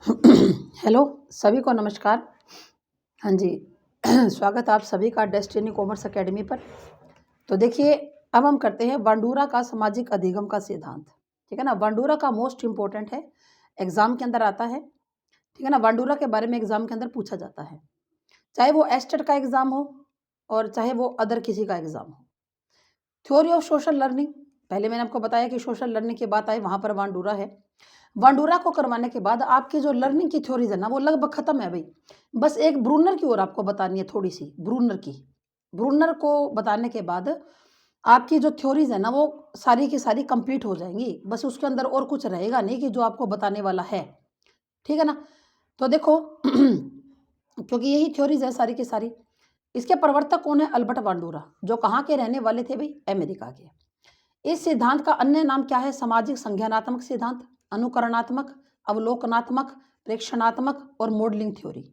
Hello, सभी को नमस्कार। हाँ जी, स्वागत है आप सभी का डेस्टिनी कॉमर्स अकेडमी पर। तो देखिए, अब हम करते हैं बांडूरा का सामाजिक अधिगम का सिद्धांत। ठीक है ना? बांडूरा का मोस्ट इम्पोर्टेंट है, एग्ज़ाम के अंदर आता है। ठीक है ना? बांडूरा के बारे में एग्ज़ाम के अंदर पूछा जाता है, चाहे वो एस्टेट का एग्ज़ाम हो और चाहे वो अदर किसी का एग्ज़ाम हो। थ्योरी ऑफ सोशल लर्निंग, पहले मैंने आपको बताया कि सोशल लर्निंग की बात आई, वहाँ पर बांडूरा है। बांडूरा को करवाने के बाद आपकी जो लर्निंग की थ्योरीज़ है ना, वो लगभग खत्म है भई। बस एक ब्रूनर की ओर आपको बतानी है थोड़ी-सी, ब्रूनर की। ब्रूनर को बताने के बाद आपकी जो थ्योरीज़ है ना, वो सारी की सारी कंप्लीट हो जाएँगी। बस उसके अंदर और कुछ रहेगा नहीं कि जो आपको बताने वाला है। ठीक है ना? तो देखो क्योंकि यही थ्योरीज़ है सारी की सारी। इसके प्रवर्तक कौन है? अल्बर्ट बांडूरा, जो कहाँ के रहने वाले थे भई? अमेरिका के। इस सिद्धांत का अन्य नाम क्या है? सामाजिक संज्ञानात्मक सिद्धांत, अनुकरणात्मक, अवलोकनात्मक, प्रेक्षणात्मक और मॉडलिंग थ्योरी।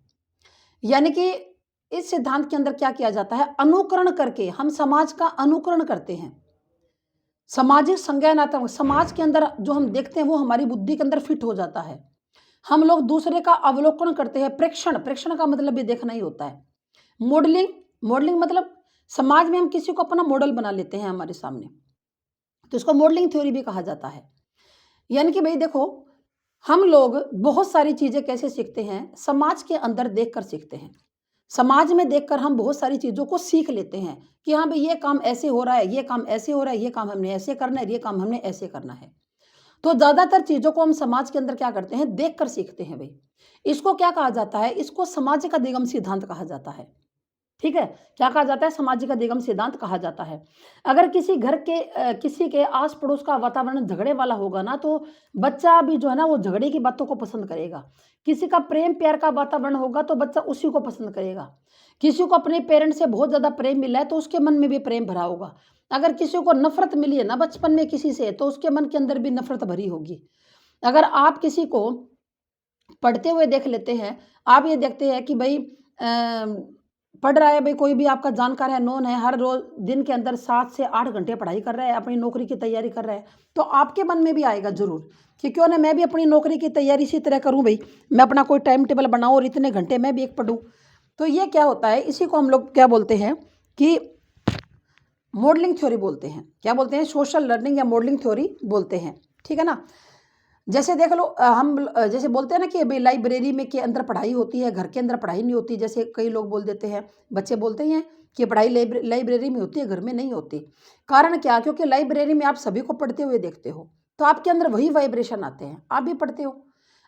यानी कि इस सिद्धांत के अंदर क्या किया जाता है? अनुकरण करके हम समाज का अनुकरण करते हैं। सामाजिक संज्ञानात्मक, समाज के अंदर जो हम देखते हैं वो हमारी बुद्धि के अंदर फिट हो जाता है। हम लोग दूसरे का अवलोकन करते हैं। प्रेक्षण, प्रेक्षण का मतलब भी देखना ही होता है। मॉडलिंग, मॉडलिंग मतलब समाज में हम किसी को अपना मॉडल बना लेते हैं हमारे सामने, तो इसको मॉडलिंग थ्योरी भी कहा जाता है। यानी कि भई देखो, हम लोग बहुत सारी चीज़ें कैसे सीखते हैं? समाज के अंदर देखकर सीखते हैं। समाज में देखकर हम बहुत सारी चीज़ों को सीख लेते हैं कि हाँ भई, ये काम ऐसे हो रहा है, ये काम ऐसे हो रहा है, ये काम हमने ऐसे करना है, ये काम हमने ऐसे करना है। तो ज़्यादातर चीज़ों को हम समाज के अंदर क्या करते हैं? देखकर सीखते हैं भई। इसको क्या कहा जाता है? इसको सामाजिक अधिगम सिद्धांत कहा जाता है। ठीक है? क्या कहा जाता है? सामाजिक अधिगम सिद्धांत कहा जाता है। अगर किसी घर के किसी के आस-पड़ोस का वातावरण झगड़े वाला होगा ना, तो बच्चा भी जो है ना, वो झगड़े की बातों को पसंद करेगा। किसी का प्रेम-प्यार का वातावरण होगा, तो बच्चा उसी को पसंद करेगा। किसी को अपने पेरेंट्स से बहुत ज़्यादा प्रेम मिला है, तो उसके मन में भी प्रेम भरा होगा। अगर किसी को नफ़रत मिली है ना बचपन में किसी से, तो उसके मन के अंदर भी नफ़रत भरी होगी। अगर आप किसी को पढ़ते हुए देख लेते हैं, आप ये देखते हैं कि भई पढ़ रहा है भई, कोई भी आपका जानकार है, नोन है, हर रोज़ दिन के अंदर 7 से 8 घंटे पढ़ाई कर रहा है, अपनी नौकरी की तैयारी कर रहा है, तो आपके मन में भी आएगा ज़रूर कि क्यों ना मैं भी अपनी नौकरी की तैयारी इसी तरह करूँ भई, मैं अपना कोई टाइम टेबल बनाऊँ और इतने घंटे मैं भी एक पढ़ूँ। तो ये क्या होता है, इसी को हम लोग क्या बोलते हैं कि मॉडलिंग थ्योरी बोलते हैं। क्या बोलते हैं? सोशल लर्निंग या मॉडलिंग थ्योरी बोलते हैं। ठीक है ना? जैसे देख लो, जैसे बोलते हैं ना कि भई लाइब्रेरी में के अंदर पढ़ाई होती है, घर के अंदर पढ़ाई नहीं होती। जैसे कई लोग बोल देते हैं, बच्चे बोलते ही हैं कि पढ़ाई लाइब्रेरी में होती है, घर में नहीं होती। कारण क्या? क्योंकि लाइब्रेरी में आप सभी को पढ़ते हुए देखते हो, तो आपके अंदर वही वाइब्रेशन आते हैं, आप भी पढ़ते हो।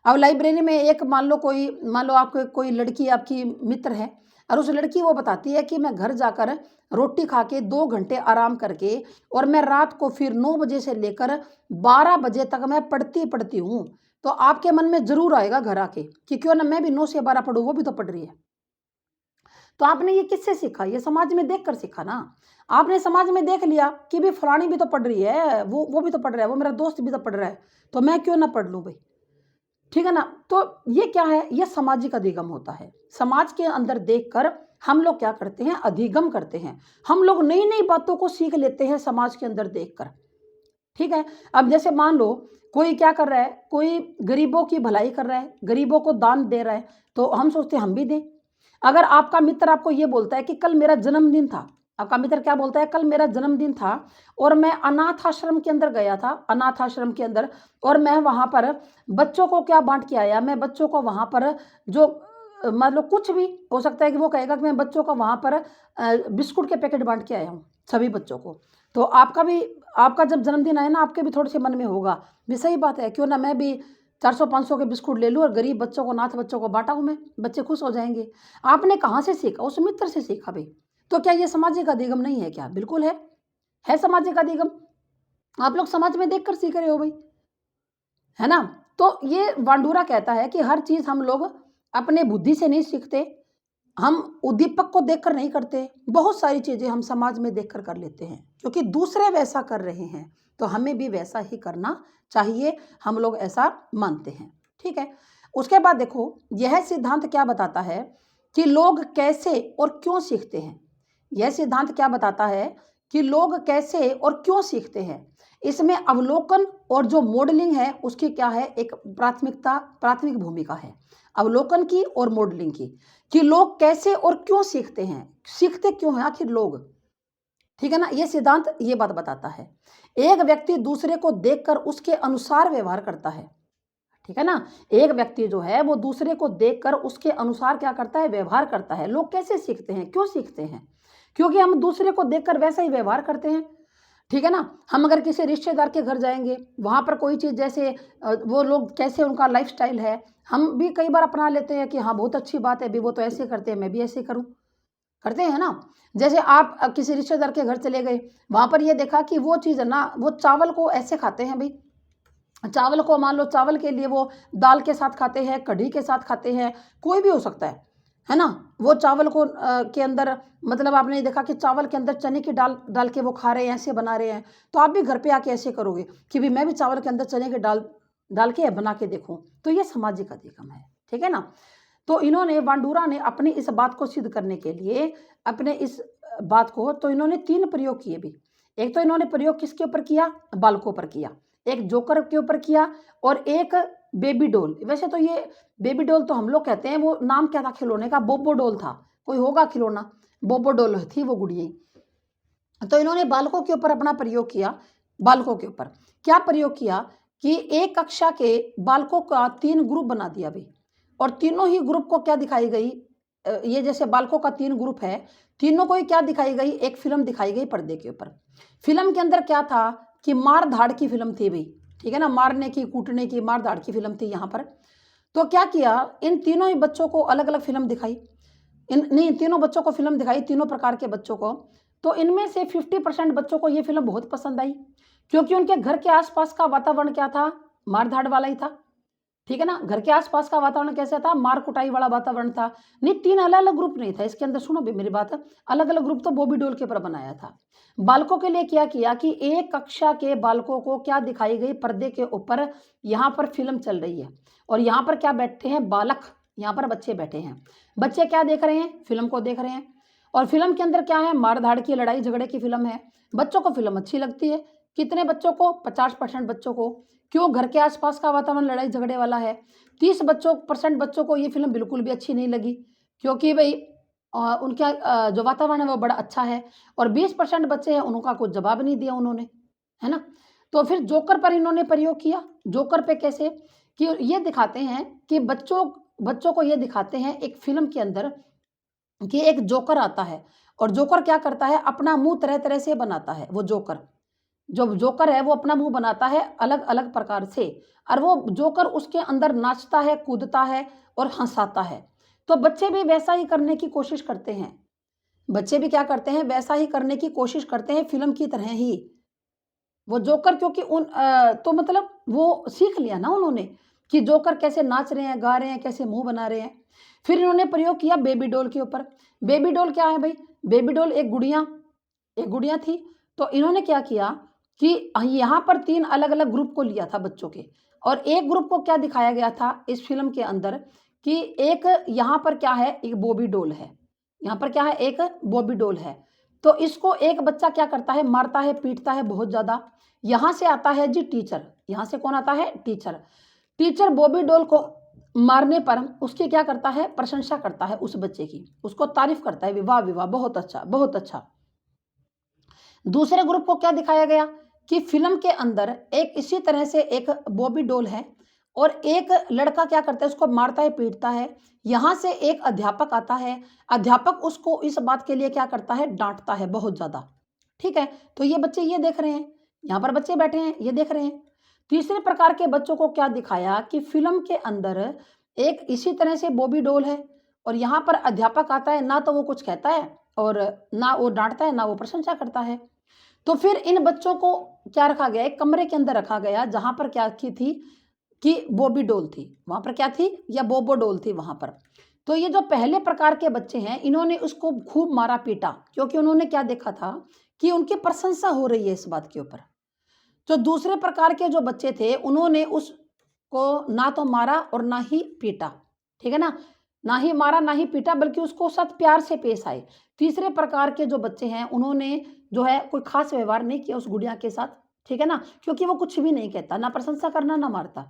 अब लाइब्रेरी में एक मान लो आपको कोई लड़की आपकी मित्र है, और उस लड़की वो बताती है कि मैं घर जाकर रोटी खा के 2 घंटे आराम करके और मैं रात को फिर 9 बजे से लेकर 12 बजे तक मैं पढ़ती पढ़ती हूँ। तो आपके मन में ज़रूर आएगा घर आके कि क्यों ना मैं भी 9 से 12 पढ़ूँ, वो भी तो पढ़ रही है। तो आपने ये किससे सीखा? ये समाज में देख कर सीखा ना। आपने समाज में देख लिया कि भई फलानी भी तो पढ़ रही है, वो भी तो पढ़ रहा है, वो मेरा दोस्त भी तो पढ़ रहा है, तो मैं क्यों ना पढ़ लूँ भई? ठीक है ना? तो ये क्या है? ये सामाजिक अधिगम होता है। समाज के अंदर देखकर हम लोग क्या करते हैं? अधिगम करते हैं। हम लोग नई-नई बातों को सीख लेते हैं समाज के अंदर देखकर। ठीक है? अब जैसे मान लो कोई क्या कर रहा है, कोई गरीबों की भलाई कर रहा है, गरीबों को दान दे रहा है, तो हम सोचते हैं हम भी दें। अगर आपका मित्र आपको ये बोलता है कि कल मेरा जन्मदिन था, आपका मित्र क्या बोलता है? कल मेरा जन्मदिन था और मैं अनाथ आश्रम के अंदर गया था, अनाथ आश्रम के अंदर, और मैं वहाँ पर बच्चों को क्या बाँट के आया? मैं बच्चों को वहाँ पर जो मान लो कुछ भी हो सकता है कि वो कहेगा कि मैं बच्चों को वहाँ पर बिस्कुट के पैकेट बाँट के आया हूँ, सभी बच्चों को। तो आपका जब जन्मदिन आए ना, आपके भी थोड़े से मन में होगा, भी सही बात है, क्यों ना मैं भी 400-500 के बिस्कुट ले लूँ और गरीब बच्चों को, अनाथ बच्चों को बाँटा हूँ मैं, बच्चे खुश हो जाएँगे। आपने कहाँ से सीखा? उस मित्र से सीखा भई। तो क्या ये सामाजिक अधिगम नहीं है क्या? बिल्कुल है सामाजिक अधिगम। आप लोग समाज में देखकर सीख रहे हो भई, है ना? तो ये वांडूरा कहता है कि हर चीज़ हम लोग अपने बुद्धि से नहीं सीखते, हम उद्दीपक को देखकर नहीं करते, बहुत सारी चीज़ें हम समाज में देखकर कर लेते हैं, क्योंकि दूसरे वैसा कर रहे हैं, तो हमें भी वैसा ही करना चाहिए, हम लोग ऐसा मानते हैं, ठीक है? उसके बाद देखो, यह सिद्धांत क्या बताता है कि लोग कैसे और क्यों सीखते हैं? यह सिद्धांत क्या बताता है कि लोग कैसे और क्यों सीखते हैं? इसमें अवलोकन और जो मॉडलिंग है उसकी क्या है, एक प्राथमिक भूमिका है अवलोकन की और मॉडलिंग की, कि लोग कैसे और क्यों सीखते हैं, सीखते क्यों हैं आखिर लोग, ठीक है ना। ये सिद्धांत ये बात बताता है। एक व्यक्ति दूसरे को देखकर उसके अनुसार व्यवहार करता है, ठीक है ना। एक व्यक्ति जो है वो दूसरे को देखकर उसके अनुसार क्या करता है, व्यवहार करता है। लोग कैसे सीखते हैं, क्यों सीखते हैं, क्योंकि हम दूसरे को देखकर वैसा ही व्यवहार करते हैं, ठीक है ना। हम अगर किसी रिश्तेदार के घर जाएंगे, वहां पर कोई चीज़ जैसे वो लोग कैसे उनका लाइफस्टाइल है, हम भी कई बार अपना लेते हैं कि हाँ बहुत अच्छी बात है, भी वो तो ऐसे करते हैं मैं भी ऐसे करूं, करते हैं ना। जैसे आप किसी रिश्तेदार के घर चले गए, वहां पर ये देखा कि वो चीज़ है ना, वो चावल को ऐसे खाते हैं भाई, चावल को मान लो, चावल के लिए वो दाल के साथ खाते हैं, कढ़ी के साथ खाते हैं, कोई भी हो सकता है ना। वो चावल को के अंदर, मतलब आपने देखा कि चावल के अंदर चने की दाल डाल के वो खा रहे हैं, ऐसे बना रहे हैं, तो आप भी घर पे आके ऐसे करोगे कि भी मैं भी चावल के अंदर चने की दाल डाल के बना के देखूं, तो ये सामाजिक अधिगम है, ठीक है ना। तो इन्होंने, वांडूरा ने अपनी इस बात को सिद्ध करने के लिए, अपने इस बात को, तो इन्होंने 3 प्रयोग किए भी। एक तो इन्होंने प्रयोग किसके ऊपर किया, बालकों पर किया, एक जोकर के ऊपर किया, और एक बेबी डॉल। वैसे तो ये बेबी डॉल तो हम लोग कहते हैं, वो नाम क्या था खिलौने का, बोबो डॉल था, कोई होगा खिलौना, बोबो डॉल थी वो गुड़िया। तो इन्होंने बालकों के ऊपर अपना प्रयोग किया। बालकों के ऊपर क्या प्रयोग किया कि एक कक्षा के बालकों का 3 ग्रुप बना दिया भाई, और तीनों ही ग्रुप को क्या दिखाई गई, ये जैसे बालकों का 3 ग्रुप है, तीनों को ही क्या दिखाई गई, एक फिल्म दिखाई गई पर्दे के ऊपर। फिल्म के अंदर क्या था कि मार धाड़ की फिल्म थी भाई, ठीक है ना, मारने की, कूटने की, मार धाड़ की फिल्म थी यहाँ पर। तो क्या किया, इन तीनों ही बच्चों को अलग अलग फिल्म दिखाई, इन तीनों बच्चों को फिल्म दिखाई, तीनों प्रकार के बच्चों को। तो इनमें से 50% बच्चों को ये फिल्म बहुत पसंद आई, क्योंकि उनके घर के आसपास का वातावरण क्या था, मार धाड़ वाला ही था, ठीक है ना। घर के आसपास का वातावरण कैसा था, मार कुटाई वाला वातावरण था। नहीं, 3 अलग अलग ग्रुप नहीं था इसके अंदर, सुनो भी मेरी बात, अलग अलग ग्रुप तो बॉबी डोल के ऊपर बनाया था। बालकों के लिए क्या किया कि एक कक्षा के बालकों को क्या दिखाई गई, पर्दे के ऊपर यहाँ पर फिल्म चल रही है, और यहाँ पर क्या बैठे हैं, बालक, यहाँ पर बच्चे बैठे हैं। बच्चे क्या देख रहे हैं, फिल्म को देख रहे हैं, और फिल्म के अंदर क्या है, मार धाड़ की, लड़ाई झगड़े की फिल्म है। बच्चों को फिल्म अच्छी लगती है, कितने बच्चों को, 50% बच्चों को। क्यों, घर के आसपास का वातावरण लड़ाई झगड़े वाला है। 30% बच्चों को ये फिल्म बिल्कुल भी अच्छी नहीं लगी, क्योंकि भाई उनका जो वातावरण है वो बड़ा अच्छा है, और 20% बच्चे हैं उनका कुछ जवाब नहीं दिया उन्होंने, है ना। तो फिर जोकर पर इन्होंने प्रयोग किया। जोकर पे कैसे, कि ये दिखाते हैं कि बच्चों को ये दिखाते हैं एक फिल्म के अंदर कि एक जोकर आता है, और जोकर क्या करता है, अपना मुंह तरह तरह से बनाता है। वो जोकर, जो जोकर है वो अपना मुंह बनाता है अलग अलग प्रकार से, और वो जोकर उसके अंदर नाचता है, कूदता है और हंसाता है। तो बच्चे भी वैसा ही करने की कोशिश करते हैं, बच्चे भी क्या करते हैं, वैसा ही करने की कोशिश करते हैं, फिल्म की तरह ही। वो जोकर, क्योंकि तो मतलब वो सीख लिया ना उन्होंने कि जोकर कैसे नाच रहे हैं, गा रहे हैं, कैसे मुंह बना रहे हैं। फिर इन्होंने प्रयोग किया बेबी डॉल के ऊपर। बेबी डॉल क्या है भाई, बेबी डॉल एक गुड़िया थी। तो इन्होंने क्या किया कि यहाँ पर 3 अलग अलग ग्रुप को लिया था बच्चों के, और एक ग्रुप को क्या दिखाया गया था इस फिल्म के अंदर कि एक यहाँ पर क्या है, एक बॉबी डॉल है, यहाँ पर क्या है, एक बॉबी डॉल है। तो इसको एक बच्चा क्या करता है, मारता है, पीटता है बहुत ज्यादा। यहाँ से आता है जी टीचर, यहाँ से कौन आता है, टीचर। टीचर बॉबी डॉल को मारने पर उसकी क्या करता है, प्रशंसा करता है उस बच्चे की, उसको तारीफ करता है, विवाह विवाह, बहुत अच्छा बहुत अच्छा। दूसरे ग्रुप को क्या दिखाया गया कि फिल्म के अंदर एक इसी तरह से एक बॉबी डॉल है, और एक लड़का क्या करता है, उसको मारता है, पीटता है। यहां से एक अध्यापक आता है, अध्यापक उसको इस बात के लिए क्या करता है, डांटता है बहुत ज्यादा, ठीक है। तो ये बच्चे ये देख रहे हैं, यहाँ पर बच्चे बैठे हैं, ये देख रहे हैं। तीसरे प्रकार के बच्चों को क्या दिखाया कि फिल्म के अंदर एक इसी तरह से बॉबी डॉल है, और यहाँ पर अध्यापक आता है, ना तो वो कुछ कहता है, और ना वो डांटता है, ना वो प्रशंसा करता है। तो फिर इन बच्चों को क्या रखा गया, एक कमरे के अंदर रखा गया, जहां पर क्या की थी कि बॉबी डॉल थी, वहां पर क्या थी, या बोबो डॉल थी वहां पर। तो ये जो पहले प्रकार के बच्चे हैं, इन्होंने उसको खूब मारा पीटा, क्योंकि उन्होंने क्या देखा था कि उनकी प्रशंसा हो रही है इस बात के ऊपर। जो दूसरे प्रकार के जो बच्चे थे, उन्होंने उसको ना तो मारा और ना ही पीटा, ठीक है ना, ना ही मारा ना ही पीटा, बल्कि उसको साथ प्यार से पेश आए। तीसरे प्रकार के जो बच्चे हैं, उन्होंने जो है कोई खास व्यवहार नहीं किया उस गुड़िया के साथ, ठीक है ना, क्योंकि वो कुछ भी नहीं कहता, ना प्रशंसा करना ना मारता।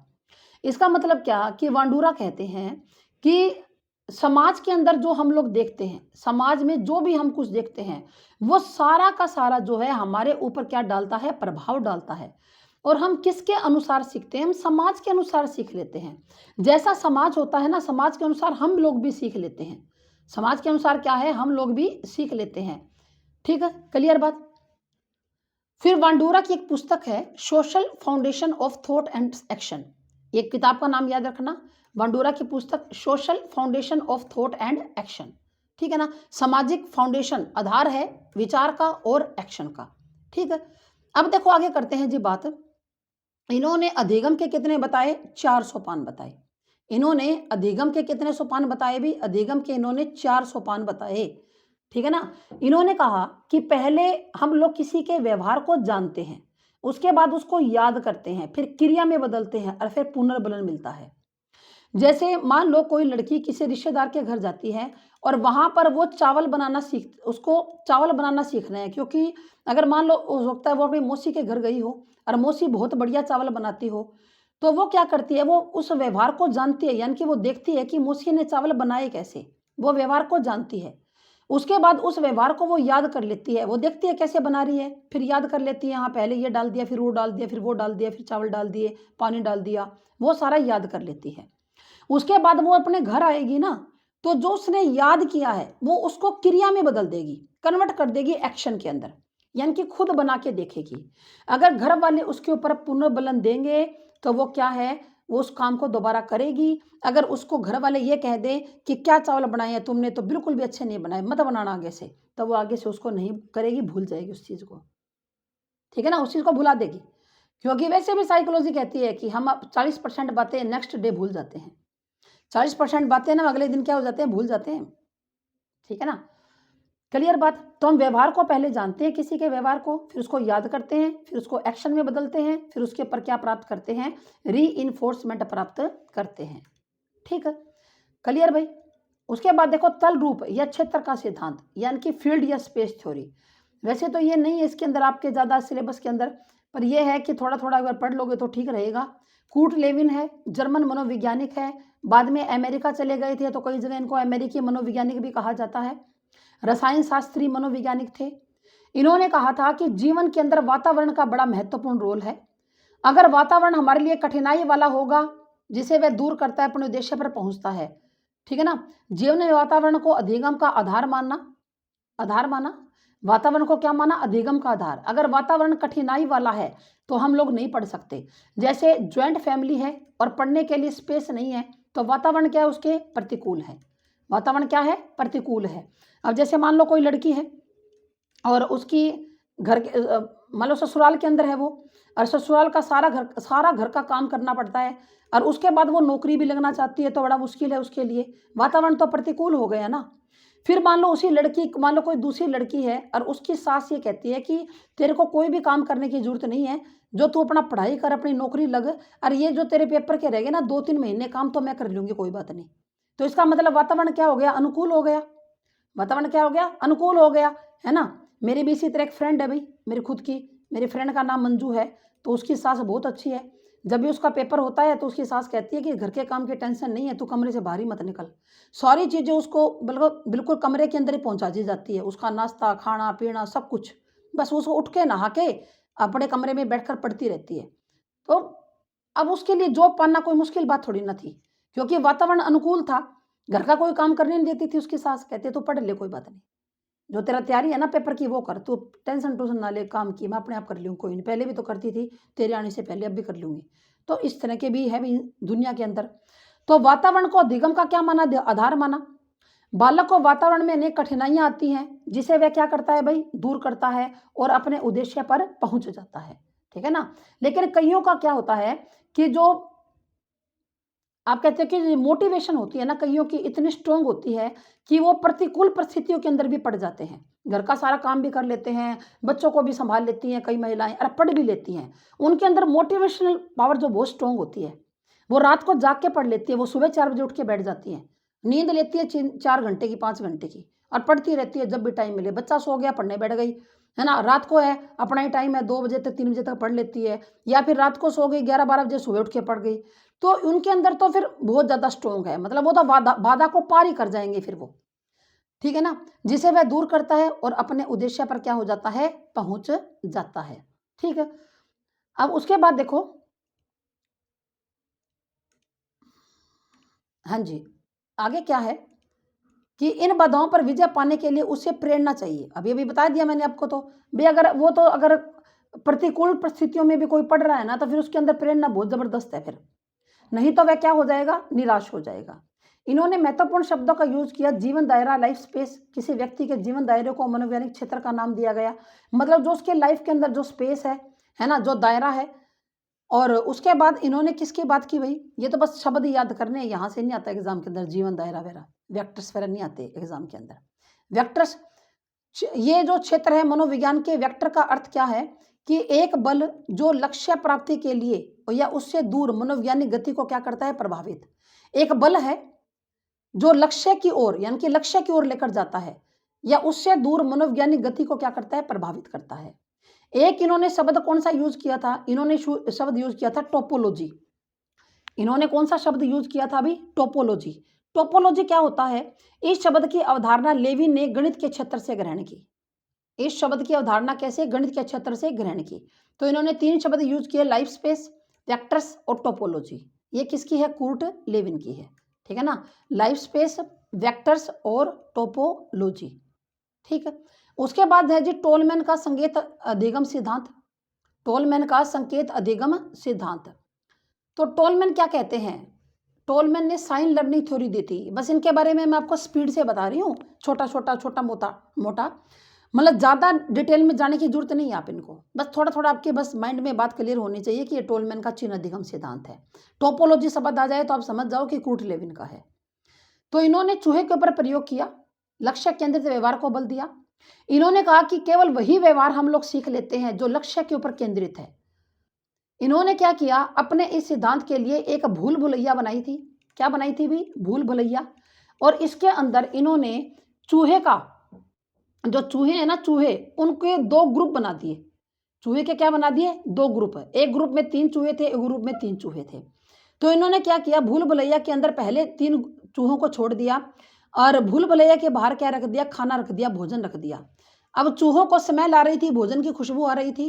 इसका मतलब क्या कि वांडूरा कहते हैं कि समाज के अंदर जो हम लोग देखते हैं, समाज में जो भी हम कुछ देखते हैं, वो सारा का सारा जो है हमारे ऊपर क्या डालता है, प्रभाव डालता है। और हम किसके अनुसार सीखते हैं, हम समाज के अनुसार सीख लेते हैं। जैसा समाज होता है ना, समाज के अनुसार हम लोग भी सीख लेते हैं। समाज के अनुसार क्या है, हम लोग भी सीख लेते हैं। ठीक है, क्लियर बात। फिर वांडूरा की एक पुस्तक है, social foundation of thought and action. एक किताब का नाम याद रखना, वांडूरा की पुस्तक social foundation of thought and action. ठीक है ना, सामाजिक फाउंडेशन, आधार है विचार का और एक्शन का। ठीक है, अब देखो आगे करते हैं जी बात। इन्होंने अधिगम के कितने बताए, 4 सोपान बताए। इन्होंने अधिगम के कितने सोपान बताए भी, अधिगम के इन्होंने 4 सोपान बताए। ठीक है ना, इन्होंने कहा कि पहले हम लोग किसी के व्यवहार को जानते हैं, उसके बाद उसको याद करते हैं, फिर क्रिया में बदलते हैं और फिर पुनर्बलन मिलता है। जैसे मान लो कोई लड़की किसी रिश्तेदार के घर जाती है और वहां पर वो चावल बनाना उसको चावल बनाना सीखना है, क्योंकि अगर मान लो हो सकता है वो अपनी मौसी के घर गई हो और मौसी बहुत बढ़िया चावल बनाती हो, तो वो क्या करती है, वो उस व्यवहार को जानती है, यानी कि वो देखती है कि मौसी ने चावल बनाए कैसे, वो व्यवहार को जानती है। उसके बाद उस व्यवहार को वो याद कर लेती है, वो देखती है कैसे बना रही है, फिर याद कर लेती है, हाँ पहले ये डाल दिया, फिर वो डाल दिया, फिर वो डाल दिया, फिर चावल डाल दिए, पानी डाल दिया, वो सारा याद कर लेती है। उसके बाद वो अपने घर आएगी ना, तो जो उसने याद किया है वो उसको क्रिया में बदल देगी, कन्वर्ट कर देगी एक्शन के अंदर, यानी कि खुद बना के देखेगी। अगर घर वाले उसके ऊपर पुनर्बलन देंगे तो वो क्या है, वो उस काम को दोबारा करेगी। अगर उसको घर वाले ये कह दें कि क्या चावल बनाए हैं तुमने, तो बिल्कुल भी अच्छे नहीं बनाए, मत बनाना आगे से, तो वो आगे से उसको नहीं करेगी, भूल जाएगी उस चीज़ को। ठीक है ना, उस चीज़ को भुला देगी। क्योंकि वैसे भी साइकोलॉजी कहती है कि हम 40% बातें नेक्स्ट डे भूल जाते हैं। 40% बातें ना अगले दिन क्या हो जाते हैं, भूल जाते हैं। ठीक है ना, क्लियर बात। तो हम व्यवहार को पहले जानते हैं, किसी के व्यवहार को, फिर उसको याद करते हैं, फिर उसको एक्शन में बदलते हैं, फिर उसके ऊपर क्या प्राप्त करते हैं, रीइंफोर्समेंट प्राप्त करते हैं। ठीक है, क्लियर भाई। उसके बाद देखो तल रूप या क्षेत्र का सिद्धांत, यानी कि फील्ड या स्पेस थ्योरी। वैसे तो ये नहीं है इसके अंदर आपके ज़्यादा सिलेबस के अंदर, पर यह है कि थोड़ा थोड़ा अगर पढ़ लोगे तो ठीक रहेगा। कूट लेविन है, जर्मन मनोवैज्ञानिक है, बाद में अमेरिका चले गए थे तो कई जगह इनको अमेरिकी मनोवैज्ञानिक भी कहा जाता है। रसायन शास्त्री मनोवैज्ञानिक थे। इन्होंने कहा था कि जीवन के अंदर वातावरण का बड़ा महत्वपूर्ण रोल है। अगर वातावरण हमारे लिए कठिनाई वाला होगा, जिसे वह दूर करता है, अपने उद्देश्य पर पहुंचता है। ठीक है ना, जीवन में वातावरण को अधिगम का आधार मानना, आधार माना, वातावरण को क्या माना, अधिगम का आधार। अगर वातावरण कठिनाई वाला है तो हम लोग नहीं पढ़ सकते। जैसे ज्वाइंट फैमिली है और पढ़ने के लिए स्पेस नहीं है, तो वातावरण क्या है, उसके प्रतिकूल है। वातावरण क्या है, प्रतिकूल है। अब जैसे मान लो कोई लड़की है और उसकी घर के मान लो ससुराल के अंदर है वो, और ससुराल का सारा घर का काम करना पड़ता है, और उसके बाद वो नौकरी भी लगना चाहती है, तो बड़ा मुश्किल है उसके लिए। वातावरण तो प्रतिकूल हो गया ना। फिर मान लो उसी लड़की, मान लो कोई दूसरी लड़की है और उसकी सास ये कहती है कि तेरे को कोई भी काम करने की जरूरत नहीं है, जो तू अपना पढ़ाई कर, अपनी नौकरी लग, और ये जो तेरे पेपर के रह गए ना 2-3 महीने काम, तो मैं कर लूंगी, कोई बात नहीं। तो इसका मतलब वातावरण क्या हो गया, अनुकूल हो गया। वातावरण क्या हो गया, अनुकूल हो गया, है ना। मेरी भी इसी तरह एक फ्रेंड है भाई, मेरी खुद की, मेरी फ्रेंड का नाम मंजू है। तो उसकी सास बहुत अच्छी है। जब भी उसका पेपर होता है तो उसकी सास कहती है कि घर के काम की टेंशन नहीं है, तू कमरे से बाहर ही मत निकल। सारी चीज़ें उसको बिल्कुल बिल्कुल कमरे के अंदर ही पहुंचा दी जाती है, उसका नाश्ता खाना पीना सब कुछ। बस उसको उठ के नहा के अपने कमरे में बैठकर पढ़ती रहती है। तो अब उसके लिए जॉब पाना कोई मुश्किल बात थोड़ी ना थी, क्योंकि वातावरण अनुकूल था। घर का कोई काम करने नहीं देती थी उसकी सास, कहते तो पढ़ ले, कोई बात नहीं, जो तेरा तैयारी है ना पेपर की वो कर, तू टेंशन टूशन ना ले, काम की मैं अपने आप कर लूँ, कोई नहीं, पहले भी तो करती थी, तेरे आने से पहले अब भी कर लूँगी। तो इस तरह के भी है भी दुनिया के अंदर। तो वातावरण को अधिगम का क्या माना, आधार माना। बालक को वातावरण में अनेक कठिनाइयां आती हैं, जिसे वह क्या करता है भाई, दूर करता है और अपने उद्देश्य पर पहुंच जाता है। ठीक है ना, लेकिन कईयों का क्या होता है कि जो आप कहते हैं कि मोटिवेशन होती है ना, कईयों की इतनी स्ट्रांग होती है कि वो प्रतिकूल परिस्थितियों के अंदर भी पड़ जाते हैं। घर का सारा काम भी कर लेते हैं, बच्चों को भी संभाल लेती हैं, कई महिलाएं और पढ़ भी लेती हैं। उनके अंदर मोटिवेशनल पावर जो बहुत स्ट्रांग होती है, वो रात को जाग के पढ़ लेती है, वो सुबह 4 बजे उठ के बैठ जाती हैं, नींद लेती है 4 घंटे की, 5 घंटे की, और पढ़ती रहती है जब भी टाइम मिले। बच्चा सो गया, पढ़ने बैठ गई, है ना, रात को है अपना ही टाइम है, 2 बजे तक 3 बजे तक पढ़ लेती है, या फिर रात को सो गई 11-12 बजे सुबह उठ के पढ़ गई, तो उनके अंदर तो फिर बहुत ज़्यादा स्ट्रॉन्ग है, मतलब वो तो बाधा बाधा को पार ही कर जाएंगे फिर वो, ठीक है ना, जिसे वह दूर करता है और अपने उद्देश्य पर क्या हो जाता है, पहुंच जाता है। ठीक है, अब उसके बाद देखो, हाँ जी, आगे क्या है कि इन बाधाओं पर विजय पाने के लिए उसे प्रेरणा चाहिए। अभी-अभी बता दिया मैंने आपको तो, भई अगर वो तो अगर प्रतिकूल परिस्थितियों में भी कोई पढ़ रहा है ना, तो फिर उसके अंदर प्रेरणा बहुत ज़बरदस्त है फिर। नहीं तो वह क्या हो जाएगा, निराश हो जाएगा। इन्होंने महत्वपूर्ण शब्दों का यूज़ किया, जीवन दायरा, लाइफ स्पेस, किसी व्यक्ति के जीवन दायरे को मनोवैज्ञानिक क्षेत्र का नाम दिया गया। मतलब जो उसके लाइफ के अंदर जो स्पेस है ना? जो दायरा है, और उसके बाद इन्होंने किसकी बात की भई? ये तो बस शब्द ही याद करने हैं, यहाँ से नहीं आता एग्ज़ाम के अंदर जीवन दायरा वगैरह, वेक्टर्स वगैरह नहीं आते एग्ज़ाम के अंदर। वेक्टर्स ये जो क्षेत्र है मनोविज्ञान के, वेक्टर का अर्थ क्या है कि एक बल जो लक्ष्य प्राप्ति के लिए या उससे दूर मनोवैज्ञानिक गति को क्या करता है, प्रभावित। एक बल है जो लक्ष्य की ओर, यानी कि लक्ष्य की ओर लेकर जाता है, या उससे दूर मनोवैज्ञानिक गति को क्या करता है, प्रभावित करता है। एक इन्होंने शब्द कौन सा यूज किया था, इन्होंने शब्द यूज किया था टोपोलॉजी। इन्होंने कौन सा शब्द यूज किया था अभी, टोपोलॉजी। टोपोलॉजी क्या होता है, इस शब्द की अवधारणा लेविन ने गणित के क्षेत्र से ग्रहण की। इस शब्द की अवधारणा कैसे, गणित के क्षेत्र से ग्रहण की। तो इन्होंने 3 शब्द यूज किए, लाइफ स्पेस, वेक्टर्स और टोपोलॉजी। ये किसकी है, कुर्ट लेविन की है, ठीक है ना। लाइफ स्पेस, वेक्टर्स और टोपोलॉजी, ठीक है। उसके बाद है जी टोलमैन का संकेत अधिगम सिद्धांत। टोलमैन का संकेत अधिगम सिद्धांत। तो टोलमैन क्या कहते हैं, टोलमैन ने साइन लर्निंग थ्योरी दी थी। बस इनके बारे में मैं आपको स्पीड से बता रही हूँ, छोटा छोटा छोटा मोटा मोटा, मतलब ज़्यादा डिटेल में जाने की जरूरत नहीं है आप इनको, बस थोड़ा थोड़ा आपके बस माइंड में बात क्लियर होनी चाहिए कि ये टोलमैन का चिन्ह अधिगम सिद्धांत है। टोपोलॉजी शब्द आ जाए तो आप समझ जाओ कि कुर्ट लेविन का है। तो इन्होंने चूहे के ऊपर प्रयोग किया, लक्ष्य केंद्रित व्यवहार को बल दिया। इन्होंने कहा कि केवल वही व्यवहार हम लोग सीख लेते हैं जो लक्ष्य के ऊपर केंद्रित है। इन्होंने क्या किया, अपने इस सिद्धांत के लिए एक भूल भुलैया बनाई थी। क्या बनाई थी भी, भूल भुलैया। और इसके अंदर इन्होंने चूहे का, जो चूहे हैं ना चूहे, उनके 2 ग्रुप बना दिए। चूहे के क्या बना दिए, 2 ग्रुप। एक ग्रुप में 3 चूहे थे, एक ग्रुप में 3 चूहे थे। तो इन्होंने क्या किया, भूल भुलैया के अंदर पहले 3 चूहों को छोड़ दिया और भूल भुलैया के बाहर क्या रख दिया, खाना रख दिया, भोजन रख दिया। अब चूहों को स्मेल आ रही थी, भोजन की खुशबू आ रही थी,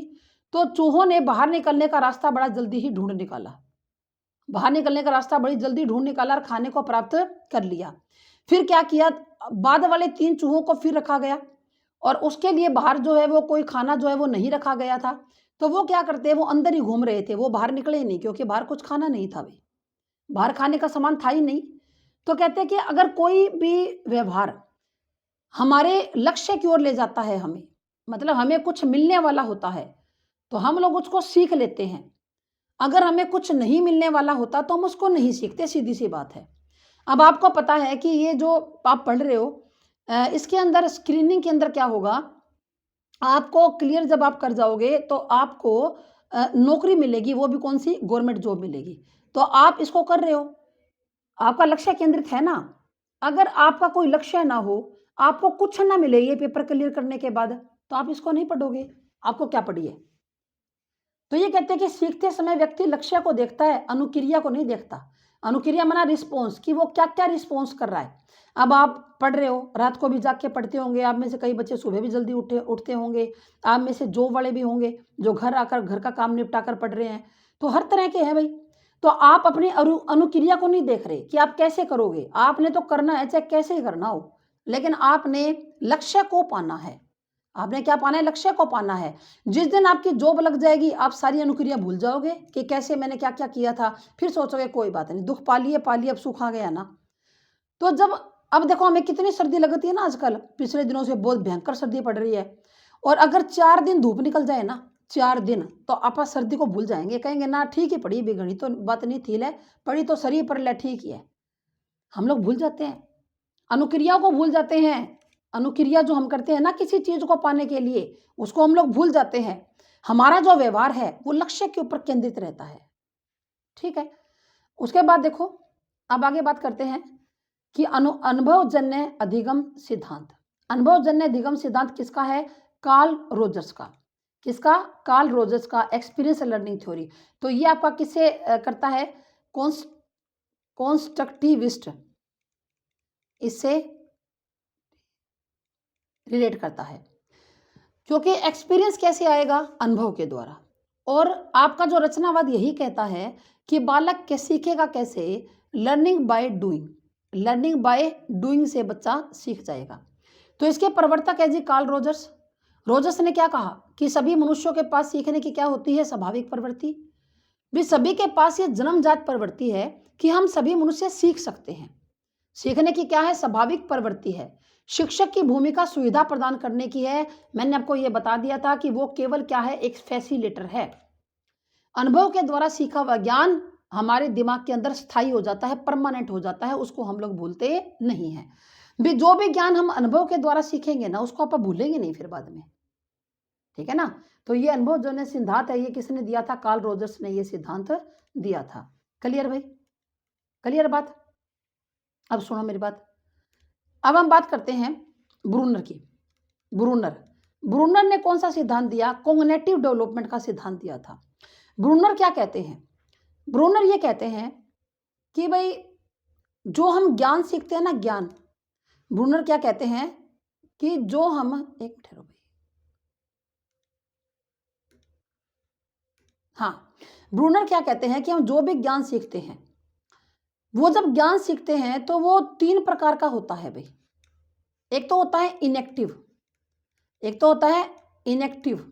तो चूहों ने बाहर निकलने का रास्ता बड़ा जल्दी ही ढूंढ निकाला। बाहर निकलने का रास्ता बड़ी जल्दी ढूंढ निकाला और खाने को प्राप्त कर लिया। फिर क्या किया, बाद वाले 3 चूहों को फिर रखा गया और उसके लिए बाहर जो है वो कोई खाना जो है वो नहीं रखा गया था। तो वो क्या करते हैं, वो अंदर ही घूम रहे थे, वो बाहर निकले ही नहीं, क्योंकि बाहर कुछ खाना नहीं था, भाई बाहर खाने का सामान था ही नहीं। तो कहते हैं कि अगर कोई भी व्यवहार हमारे लक्ष्य की ओर ले जाता है, हमें मतलब हमें कुछ मिलने वाला होता है, तो हम लोग उसको सीख लेते हैं। अगर हमें कुछ नहीं मिलने वाला होता तो हम उसको नहीं सीखते, सीधी सी बात है। अब आपको पता है कि ये जो आप पढ़ रहे हो, इसके अंदर स्क्रीनिंग के अंदर क्या होगा, आपको क्लियर जब आप कर जाओगे तो आपको नौकरी मिलेगी, वो भी कौन सी, गवर्नमेंट जॉब मिलेगी। तो आप इसको कर रहे हो, आपका लक्ष्य केंद्रित है ना। अगर आपका कोई लक्ष्य ना हो, आपको कुछ ना मिले ये पेपर क्लियर करने के बाद, तो आप इसको नहीं पढ़ोगे, आपको क्या पढ़िए। तो ये कहते हैं कि सीखते समय व्यक्ति लक्ष्य को देखता है, अनुक्रिया को नहीं देखता। अनुक्रिया माना रिस्पॉन्स, कि वो क्या क्या रिस्पॉन्स कर रहा है। अब आप पढ़ रहे हो, रात को भी जाग के पढ़ते होंगे, आप में से कई बच्चे सुबह भी जल्दी उठते होंगे, आप में से जॉब वाले भी होंगे जो घर आकर घर का काम निपटा कर पढ़ रहे हैं। तो हर तरह के हैं भाई। तो आप अपनी अनुक्रिया को नहीं देख रहे कि आप कैसे करोगे, आपने तो करना है चाहे कैसे ही करना हो, लेकिन आपने लक्ष्य को पाना है। आपने क्या पाना है, लक्ष्य को पाना है। जिस दिन आपकी जॉब लग जाएगी, आप सारी अनुक्रिया भूल जाओगे कि कैसे मैंने क्या क्या किया था, फिर सोचोगे कोई बात नहीं, दुख पालिए पालिए, अब सुख आ गया ना। तो जब, अब देखो हमें कितनी सर्दी लगती है ना आजकल, पिछले दिनों से बहुत भयंकर सर्दी पड़ रही है, और अगर 4 दिन धूप निकल जाए ना, 4 दिन, तो आप सर्दी को भूल जाएंगे, कहेंगे ना ठीक ही पड़ी, बिगड़ी तो बात नहीं थी, ले पड़ी तो शरीर पर ले, ठीक ही है। हम लोग भूल जाते हैं, अनुक्रियाओं को भूल जाते हैं। अनुक्रिया जो हम करते हैं ना किसी चीज को पाने के लिए, उसको हम लोग भूल जाते हैं। हमारा जो व्यवहार है वो लक्ष्य के ऊपर केंद्रित रहता है, ठीक है। उसके बाद देखो, अब आगे बात करते हैं कि अनुभवजन्य अधिगम सिद्धांत। अनुभवजन्य अधिगम सिद्धांत किसका है, कार्ल रोजर्स का। किसका? कार्ल रोजर्स का एक्सपीरियंस लर्निंग थ्योरी। तो ये आपका किससे करता है? कॉन्स्ट्रक्टिविस्ट इससे रिलेट करता है, क्योंकि एक्सपीरियंस कैसे आएगा? अनुभव के द्वारा। और आपका जो रचनावाद यही कहता है कि बालक के सीखेगा कैसे? Learning by doing. Learning by doing से बच्चा सीख जाएगा। तो इसके प्रवर्तक है जी कार्ल रोजर्स। रोजर्स ने क्या कहा कि सभी मनुष्यों के पास सीखने की क्या होती है? स्वाभाविक प्रवृत्ति। भी सभी के पास ये जन्मजात प्रवृत्ति है कि हम सभी मनुष्य सीख सकते हैं। सीखने की क्या है? स्वाभाविक प्रवृत्ति है। शिक्षक की भूमिका सुविधा प्रदान करने की है। मैंने आपको यह बता दिया था कि वो केवल क्या है? एक फैसिलिटेटर है। अनुभव के द्वारा सीखा हुआ ज्ञान हमारे दिमाग के अंदर स्थायी हो जाता है, परमानेंट हो जाता है, उसको हम लोग भूलते नहीं हैं। भी जो भी ज्ञान हम अनुभव के द्वारा सीखेंगे ना, उसको आप भूलेंगे नहीं फिर बाद में, ठीक है ना। तो ये अनुभव जो ने सिद्धांत है, ये किसने दिया था? कार्ल रोजर्स ने ये सिद्धांत दिया था। क्लियर भाई? क्लियर बात? अब सुनो मेरी बात। अब हम बात करते हैं ब्रूनर की। ब्रूनर ने कौन सा सिद्धांत दिया? कॉग्निटिव डेवलपमेंट का सिद्धांत दिया था। ब्रूनर क्या कहते हैं? ब्रूनर ये कहते हैं कि भाई जो हम ज्ञान सीखते हैं ना, ज्ञान, ब्रूनर क्या कहते हैं कि जो हम एक मिनट भाई, हाँ, ब्रूनर क्या कहते हैं कि हम जो भी ज्ञान सीखते हैं, वो जब ज्ञान सीखते हैं तो वो 3 प्रकार का होता है भाई। एक तो होता है इनेक्टिव, एक तो होता है इनेक्टिव,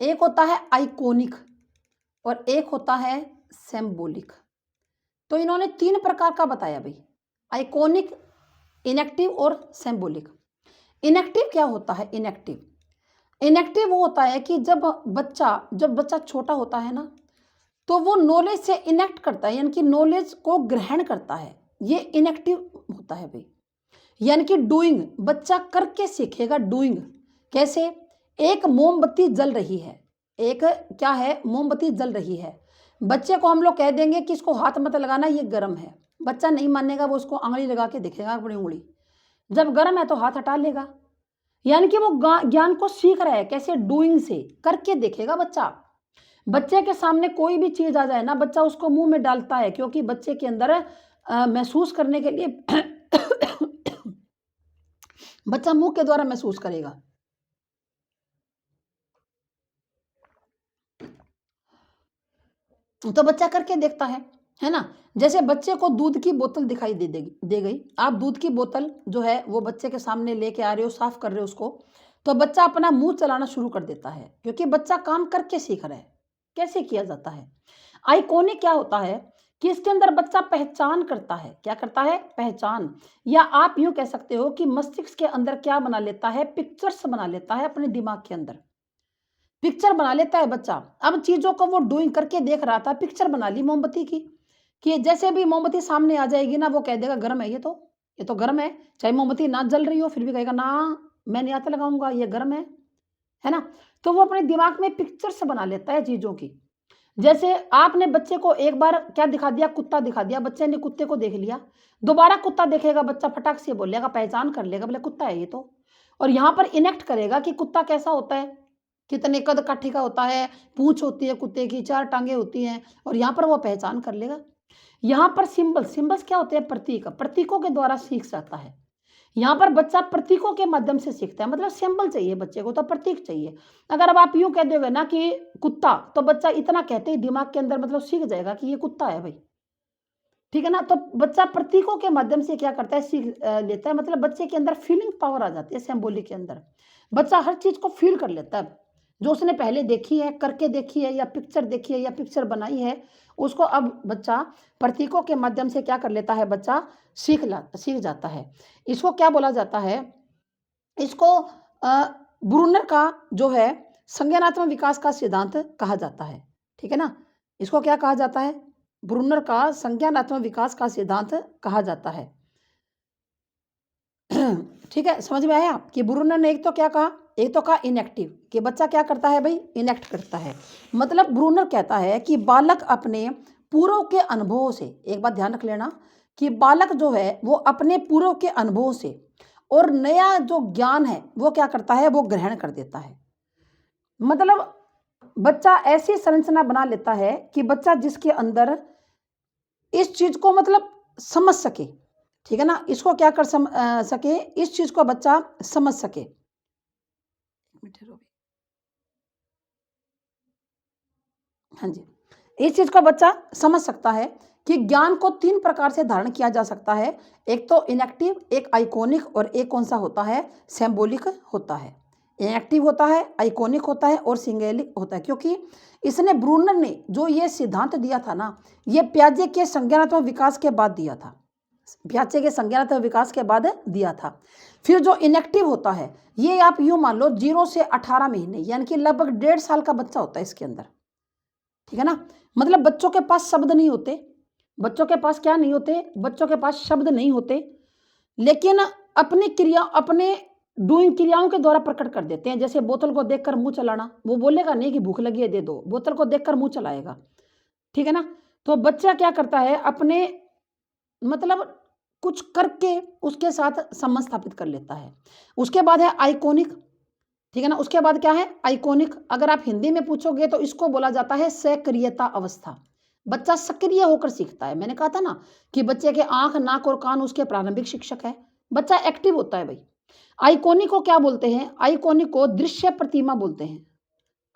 एक होता है आइकोनिक और एक होता है सिंबॉलिक। तो इन्होंने 3 प्रकार का बताया भाई, आइकोनिक, इनेक्टिव और सिंबॉलिक। इनेक्टिव क्या होता है? इनेक्टिव वो होता है कि जब बच्चा छोटा होता है ना, तो वो नॉलेज से इनेक्ट करता है, यानी कि नॉलेज को ग्रहण करता है, ये इनेक्टिव होता है भाई। यानी कि डूइंग, बच्चा करके सीखेगा। डूइंग कैसे? एक मोमबत्ती जल रही है, एक क्या है? मोमबत्ती जल रही है। बच्चे को हम लोग कह देंगे कि इसको हाथ मत लगाना, ये गर्म है, बच्चा नहीं मानेगा, वो उसको आंगली लगा के दिखेगा अपनी उंगली, जब गर्म है तो हाथ हटा लेगा। यानी कि वो ज्ञान को सीख रहा है। कैसे? डूइंग से, करके देखेगा बच्चा। बच्चे के सामने कोई भी चीज आ जाए ना, बच्चा उसको मुंह में डालता है, क्योंकि बच्चे के अंदर महसूस करने के लिए बच्चा मुंह के द्वारा महसूस करेगा। तो बच्चा करके देखता है ना। जैसे बच्चे को दूध की बोतल दिखाई दे गई, आप दूध की बोतल जो है वो बच्चे के सामने लेके आ रहे हो, साफ कर रहे हो उसको, तो बच्चा अपना मुंह चलाना शुरू कर देता है, क्योंकि बच्चा काम करके सीख रहा है कैसे किया जाता है। आइकॉनिक क्या होता है कि इसके अंदर बच्चा पहचान करता है। क्या करता है? पहचान, या आप यूं कह सकते हो कि मस्तिष्क के अंदर क्या बना लेता है? पिक्चर्स बना लेता है, अपने दिमाग के अंदर पिक्चर बना लेता है बच्चा। अब चीजों को वो डूइंग करके देख रहा था, पिक्चर बना ली मोमबत्ती की, कि जैसे भी मोमबत्ती सामने आ जाएगी ना, वो कह देगा गर्म है, ये तो गर्म है। चाहे मोमबत्ती ना जल रही हो फिर भी कहेगा ना, मैं नहीं हाथ लगाऊंगा, ये गर्म है ना। तो वो अपने दिमाग में पिक्चर्स बना लेता है चीजों की। जैसे आपने बच्चे को एक बार क्या दिखा दिया? कुत्ता दिखा दिया, बच्चे ने कुत्ते को देख लिया, दोबारा कुत्ता देखेगा, बच्चा फटाक से बोलेगा, पहचान कर लेगा, बोले कुत्ता है ये तो। और यहाँ पर इनेक्ट करेगा कि कुत्ता कैसा होता है, कितने कद काठी का होता है, पूंछ होती है कुत्ते की, 4 टांगे होती हैं, और यहाँ पर वो पहचान कर लेगा। यहाँ पर सिंबल्स क्या होते हैं? प्रतीक, प्रतीकों के द्वारा सीख जाता है। यहाँ पर बच्चा प्रतीकों के माध्यम से सीखता है, मतलब सिंबल चाहिए बच्चे को, तो प्रतीक चाहिए। अगर अब आप यूं कह दोगे ना कि कुत्ता, तो बच्चा इतना कहते ही दिमाग के अंदर मतलब सीख जाएगा कि ये कुत्ता है भाई, ठीक है ना। तो बच्चा प्रतीकों के माध्यम से क्या करता है? सीख लेता है, मतलब बच्चे के अंदर फीलिंग पावर आ जाती है। सिंबॉलिक के अंदर बच्चा हर चीज को फील कर लेता है, जो उसने पहले देखी है, करके देखी है, या पिक्चर देखी है, या पिक्चर बनाई है, उसको अब बच्चा प्रतीकों के माध्यम से क्या कर लेता है? बच्चा सीख जाता है। इसको क्या बोला जाता है? इसको ब्रूनर का जो है संज्ञानात्मक विकास का सिद्धांत कहा जाता है, ठीक है ना। इसको क्या कहा जाता है? ब्रूनर का संज्ञानात्मक विकास का सिद्धांत कहा जाता है। ठीक है, समझ में आया कि ब्रूनर ने एक तो क्या कहा? एक तो कहा इनेक्टिव, कि बच्चा क्या करता है भाई? इनेक्ट करता है। मतलब ब्रूनर कहता है कि बालक अपने पूर्व के अनुभवों से, एक बात ध्यान रख लेना, कि बालक जो है वो अपने पूर्व के अनुभवों से और नया जो ज्ञान है वो क्या करता है, वो ग्रहण कर देता है। मतलब बच्चा ऐसी संरचना बना लेता है कि बच्चा जिसके अंदर इस चीज को मतलब समझ सके, ठीक है ना, इसको क्या कर सके, इस चीज को बच्चा समझ सके। हाँ जी, इस चीज को बच्चा समझ सकता है कि ज्ञान को 3 प्रकार से धारण किया जा सकता है। एक तो इनएक्टिव, एक आइकॉनिक और एक कौन सा होता है, सिंबॉलिक होता है। इनएक्टिव होता है, आइकॉनिक होता है और सिंबॉलिक होता है। क्योंकि इसने ब्रूनर ने जो ये सिद्धांत दिया था ना, ये पियाजे के संज्ञानात्मक विकास के बाद दिया था। पियाजे के संज्ञानात्मक विकास के बाद दिया था। फिर जो इनएक्टिव होता है, ये आप यूं मान लो 0 से 18 महीने, यानी कि लगभग 1.5 साल का बच्चा होता है इसके अंदर, ठीक है ना। मतलब बच्चों के पास शब्द नहीं होते, बच्चों के पास क्या नहीं होते, बच्चों के पास शब्द नहीं होते, लेकिन अपनी क्रिया, अपने डूइंग क्रियाओं के द्वारा प्रकट कर देते हैं। जैसे बोतल को देखकर मुंह चलाना, वो बोलेगा नहीं कि भूख लगी है दे दो, बोतल को देखकर मुंह चलाएगा, ठीक है ना। तो बच्चा क्या करता है, अपने मतलब कुछ करके उसके साथ संबंध स्थापित कर लेता है। उसके बाद है आइकॉनिक, ठीक है ना। उसके बाद क्या है, आइकॉनिक। अगर आप हिंदी में पूछोगे तो इसको बोला जाता है सक्रियता अवस्था। बच्चा सक्रिय होकर सीखता है। मैंने कहा था ना कि बच्चे के आंख, नाक और कान उसके प्रारंभिक शिक्षक है। बच्चा एक्टिव होता है भाई। आइकॉनिक को क्या बोलते हैं, आइकॉनिक को दृश्य प्रतिमा बोलते हैं।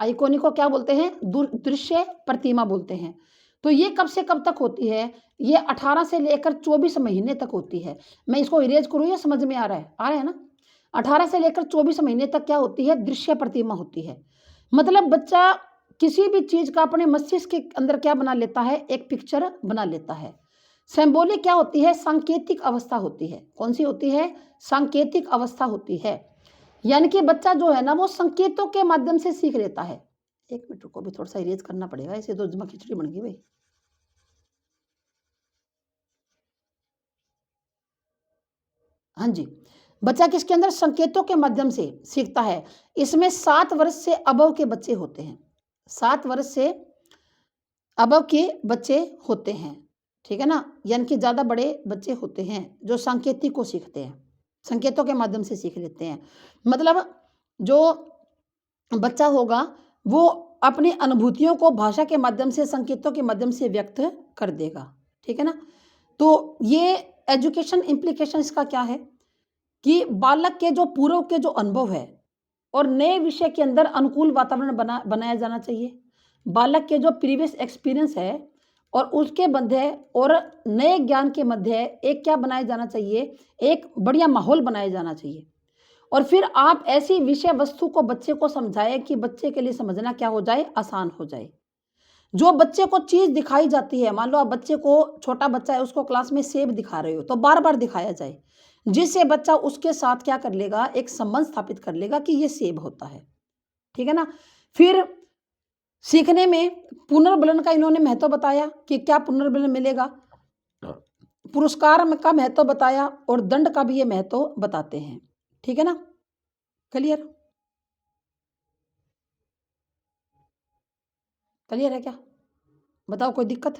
आइकॉनिक को क्या बोलते हैं, दृश्य प्रतिमा बोलते हैं। तो ये कब से कब तक होती है, ये 18 से लेकर 24 महीने तक होती है। मैं इसको इरेज करूँ या समझ में आ रहा है, ना। 18 से लेकर 24 महीने तक क्या होती है, दृश्य प्रतिमा होती है। मतलब बच्चा किसी भी चीज का अपने मस्तिष्क के अंदर क्या बना लेता है, एक पिक्चर बना लेता है। सिंबॉलिक क्या होती है, सांकेतिक अवस्था होती है। कौन सी होती है, सांकेतिक अवस्था होती है। यानी कि बच्चा जो है ना, वो संकेतों के माध्यम से सीख लेता है। 1 मिनट रुको, भी थोड़ा सा इरेज करना पड़ेगा, इसे तो जमा खिचड़ी बन गई भाई। हाँ जी, बच्चा किसके अंदर संकेतों के माध्यम से सीखता है। इसमें 7 वर्ष से अबव के बच्चे होते हैं, 7 वर्ष से अबव के बच्चे होते हैं, ठीक है ना। यानी कि ज़्यादा बड़े बच्चे होते हैं जो सांकेतिक को सीखते हैं, संकेतों के माध्यम से सीख लेते हैं। मतलब जो बच्चा होगा वो अपनी अनुभूतियों को भाषा के माध्यम से, संकेतों के माध्यम से व्यक्त कर देगा, ठीक है ना। तो ये एजुकेशन इम्प्लीकेशन इसका क्या है कि बालक के जो पूर्व के जो अनुभव है और नए विषय के अंदर अनुकूल वातावरण बनाया जाना चाहिए। बालक के जो प्रीवियस एक्सपीरियंस है और उसके मध्य और नए ज्ञान के मध्य एक क्या बनाया जाना चाहिए, एक बढ़िया माहौल बनाया जाना चाहिए। और फिर आप ऐसी विषय वस्तु को बच्चे को समझाएं कि बच्चे के लिए समझना क्या हो जाए, आसान हो जाए। जो बच्चे को चीज दिखाई जाती है, मान लो आप बच्चे को, छोटा बच्चा है, उसको क्लास में सेब दिखा रहे हो तो बार बार दिखाया जाए, जिससे बच्चा उसके साथ क्या कर लेगा, एक संबंध स्थापित कर लेगा कि ये सेब होता है, ठीक है ना। फिर सीखने में पुनर्बलन का इन्होंने महत्व बताया कि क्या पुनर्बलन मिलेगा, पुरस्कार का महत्व बताया और दंड का भी ये महत्व बताते हैं, ठीक है ना। क्लियर, क्लियर है क्या, बताओ कोई दिक्कत।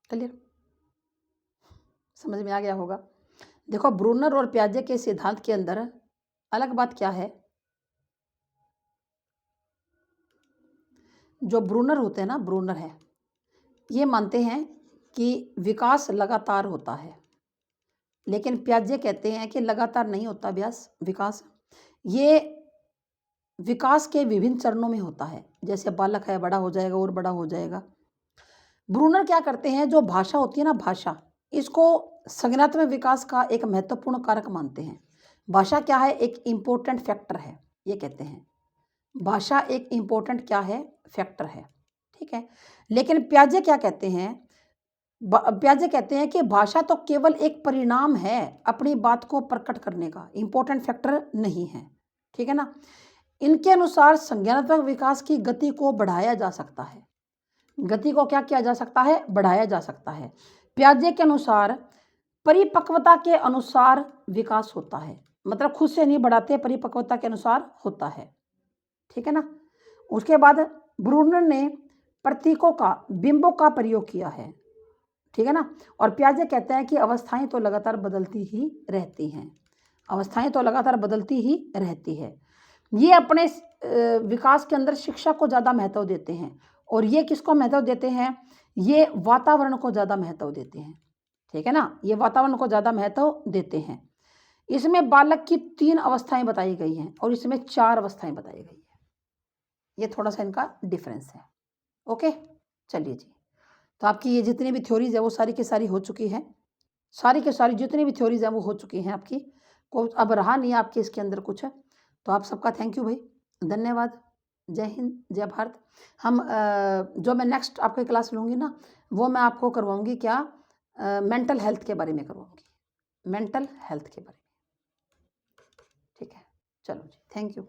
क्लियर, समझ में आ गया होगा। देखो ब्रूनर और पियाजे के सिद्धांत के अंदर अलग बात क्या है, जो ब्रूनर होते हैं ना, ब्रूनर है, ये मानते हैं कि विकास लगातार होता है, लेकिन पियाजे कहते हैं कि लगातार नहीं होता विकास। ये विकास के विभिन्न चरणों में होता है। जैसे बालक है, बड़ा हो जाएगा और बड़ा हो जाएगा। ब्रूनर क्या करते हैं, जो भाषा होती है ना, भाषा, इसको संज्ञानात्मक विकास का एक महत्वपूर्ण कारक मानते हैं। भाषा क्या है, एक इम्पोर्टेंट फैक्टर है, ये कहते हैं। भाषा एक इम्पोर्टेंट क्या है, फैक्टर है, ठीक है। लेकिन पियाजे क्या कहते हैं, पियाजे कहते हैं कि भाषा तो केवल एक परिणाम है अपनी बात को प्रकट करने का, इम्पोर्टेंट फैक्टर नहीं है, ठीक है ना। इनके अनुसार संज्ञानात्मक विकास की गति को बढ़ाया जा सकता है। गति को क्या किया जा सकता है, बढ़ाया जा सकता है। पियाजे के अनुसार परिपक्वता के अनुसार विकास होता है, मतलब खुद से नहीं बढ़ाते, परिपक्वता के अनुसार होता है, ठीक है ना। उसके बाद ब्रूनर ने प्रतीकों का, बिंबों का प्रयोग किया है, ठीक है ना। और पियाजे कहते हैं कि अवस्थाएं तो लगातार बदलती ही रहती हैं, अवस्थाएं तो लगातार बदलती ही रहती है। ये अपने विकास के अंदर शिक्षा को ज़्यादा महत्व देते हैं, और ये किसको महत्व देते हैं, ये वातावरण को ज़्यादा महत्व देते हैं, ठीक है ना, ये वातावरण को ज़्यादा महत्व देते हैं। इसमें बालक की 3 अवस्थाएं बताई गई हैं और इसमें 4 अवस्थाएं बताई गई हैं। ये थोड़ा सा इनका डिफरेंस है। ओके, चलिए जी। तो आपकी ये जितनी भी थ्योरीज है वो सारी की सारी हो चुकी हैं, सारी की सारी जितनी भी थ्योरीज हैं वो हो चुकी हैं आपकी, को अब रहा नहीं आपके इसके अंदर कुछ है। तो आप सबका थैंक यू भाई, धन्यवाद। जय हिंद, जय भारत। हम जो मैं नेक्स्ट आपकी क्लास लूँगी ना, वो मैं आपको करवाऊँगी क्या, मेंटल हेल्थ के बारे में करवाऊँगी, मेंटल हेल्थ के बारे में, ठीक है। चलो जी, थैंक यू।